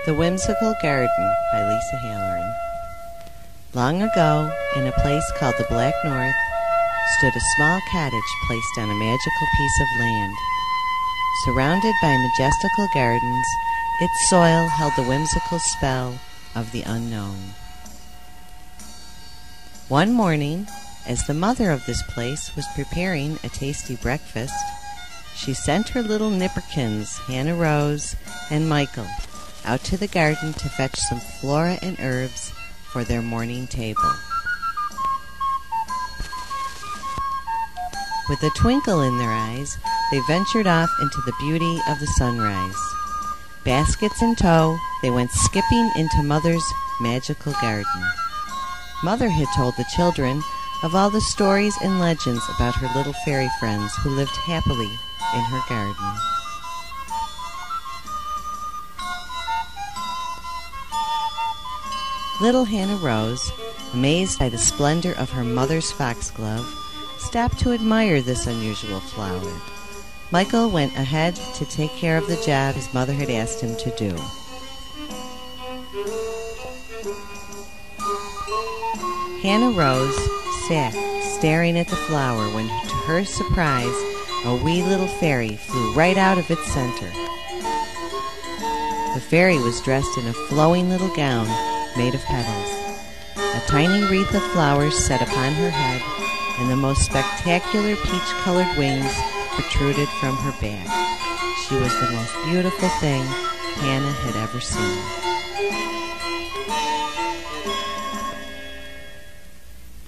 The Whimsical Garden by Lisa Halloran. Long ago, in a place called the Black North, stood a small cottage placed on a magical piece of land. Surrounded by majestical gardens, its soil held the whimsical spell of the unknown. One morning, as the mother of this place was preparing a tasty breakfast, she sent her little nipperkins, Hannah Rose and Michael, out to the garden to fetch some flora and herbs for their morning table. With a twinkle in their eyes, they ventured off into the beauty of the sunrise. Baskets in tow, they went skipping into Mother's magical garden. Mother had told the children of all the stories and legends about her little fairy friends who lived happily in her garden. Little Hannah Rose, amazed by the splendor of her mother's foxglove, stopped to admire this unusual flower. Michael went ahead to take care of the job his mother had asked him to do. Hannah Rose sat staring at the flower when, to her surprise, a wee little fairy flew right out of its center. The fairy was dressed in a flowing little gown made of petals. A tiny wreath of flowers set upon her head, and the most spectacular peach-colored wings protruded from her back. She was the most beautiful thing Hannah had ever seen.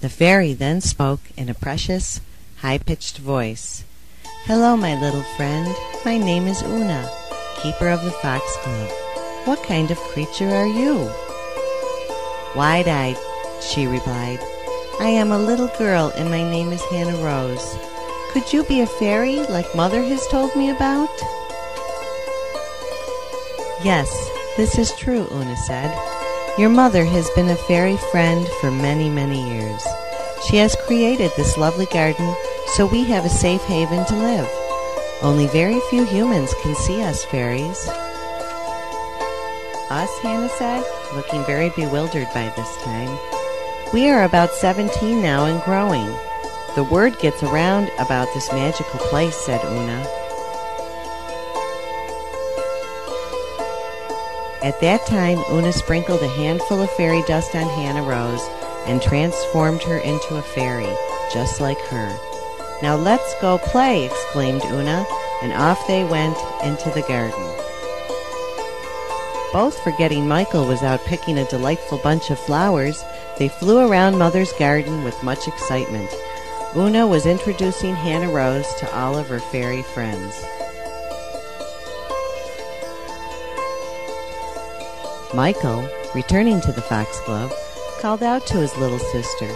The fairy then spoke in a precious, high-pitched voice. "Hello, my little friend. My name is Una, keeper of the foxglove. What kind of creature are you?" Wide-eyed, she replied, "I am a little girl, and my name is Hannah Rose. Could you be a fairy like Mother has told me about?" "Yes, this is true," Una said. "Your mother has been a fairy friend for many, many years. She has created this lovely garden so we have a safe haven to live. Only very few humans can see us fairies." "Us?" Hannah said, looking very bewildered by this time. "We are about 17 now and growing. The word gets around about this magical place," said Una. At that time, Una sprinkled a handful of fairy dust on Hannah Rose and transformed her into a fairy, just like her. "Now let's go play," exclaimed Una, and off they went into the garden. Both forgetting Michael was out picking a delightful bunch of flowers, they flew around Mother's garden with much excitement. Una was introducing Hannah Rose to all of her fairy friends. Michael, returning to the foxglove, called out to his little sister,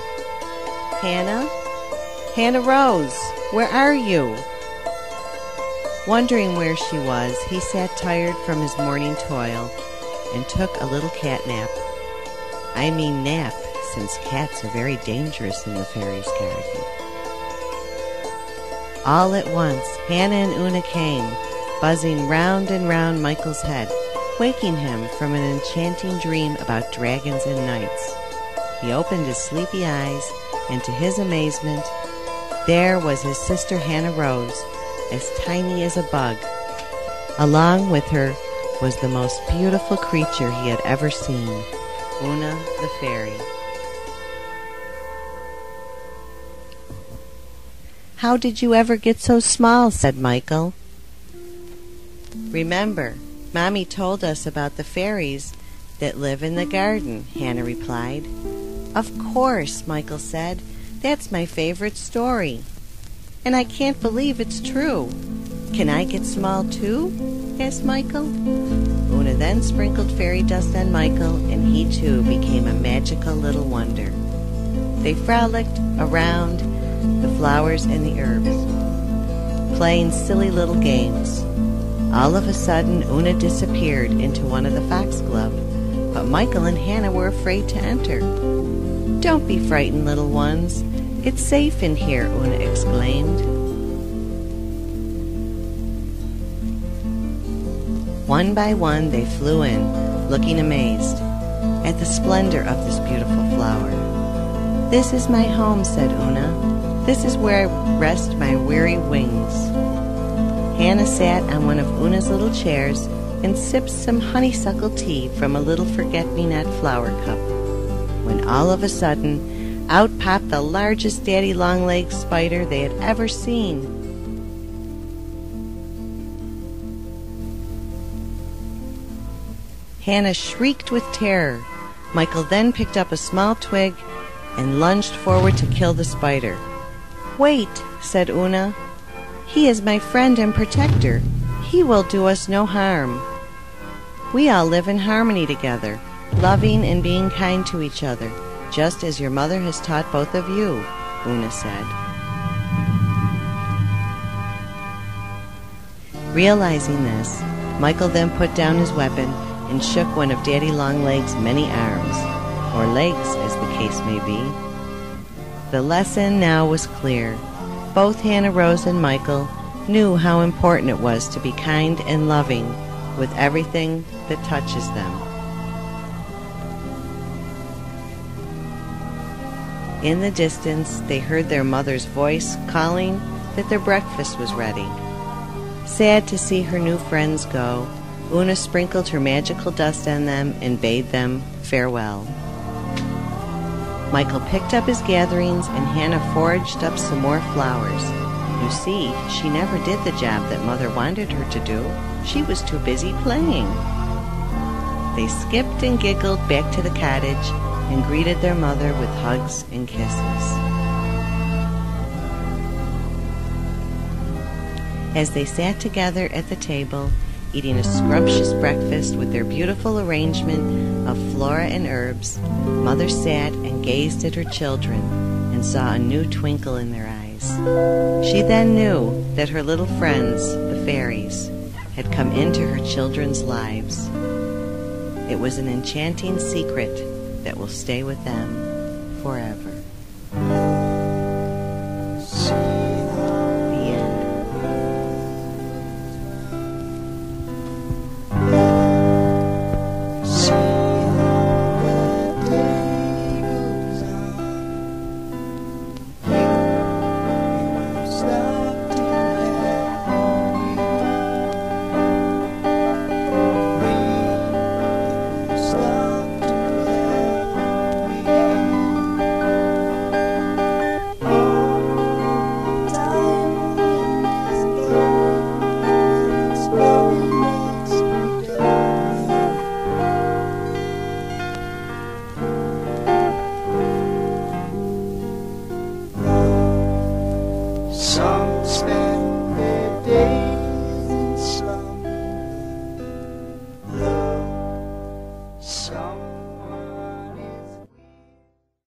"Hannah? Hannah Rose, where are you?" Wondering where she was, he sat tired from his morning toil and took a little cat nap. I mean nap, since cats are very dangerous in the fairy's garden. All at once, Hannah and Una came, buzzing round and round Michael's head, waking him from an enchanting dream about dragons and knights. He opened his sleepy eyes, and to his amazement, there was his sister Hannah Rose, as tiny as a bug. Along with her was the most beautiful creature he had ever seen, Una the fairy. "How did you ever get so small?" said Michael. "Remember, Mommy told us about the fairies that live in the garden," Hannah replied. "Of course," Michael said. "That's my favorite story. And I can't believe it's true. Can I get small too?" asked Michael. Una then sprinkled fairy dust on Michael, and he too became a magical little wonder. They frolicked around the flowers and the herbs, playing silly little games. All of a sudden, Una disappeared into one of the foxglove, but Michael and Hannah were afraid to enter. "Don't be frightened, little ones. It's safe in here," Una exclaimed. One by one they flew in, looking amazed at the splendor of this beautiful flower. "This is my home," said Una. "This is where I rest my weary wings." Hannah sat on one of Una's little chairs and sipped some honeysuckle tea from a little forget-me-not flower cup, when all of a sudden, out popped the largest daddy-long-legged spider they had ever seen. Hannah shrieked with terror. Michael then picked up a small twig and lunged forward to kill the spider. "Wait," said Una. "He is my friend and protector. He will do us no harm. We all live in harmony together, loving and being kind to each other, just as your mother has taught both of you," Una said. Realizing this, Michael then put down his weapon and shook one of Daddy Longlegs' many arms, or legs as the case may be. The lesson now was clear. Both Hannah Rose and Michael knew how important it was to be kind and loving with everything that touches them. In the distance, they heard their mother's voice calling that their breakfast was ready. Sad to see her new friends go, Una sprinkled her magical dust on them and bade them farewell. Michael picked up his gatherings and Hannah foraged up some more flowers. You see, she never did the job that Mother wanted her to do. She was too busy playing. They skipped and giggled back to the cottage and greeted their mother with hugs and kisses. As they sat together at the table, eating a scrumptious breakfast with their beautiful arrangement of flora and herbs, Mother sat and gazed at her children and saw a new twinkle in their eyes. She then knew that her little friends, the fairies, had come into her children's lives. It was an enchanting secret that will stay with them forever. The end. Some spend their days in slumber, love, some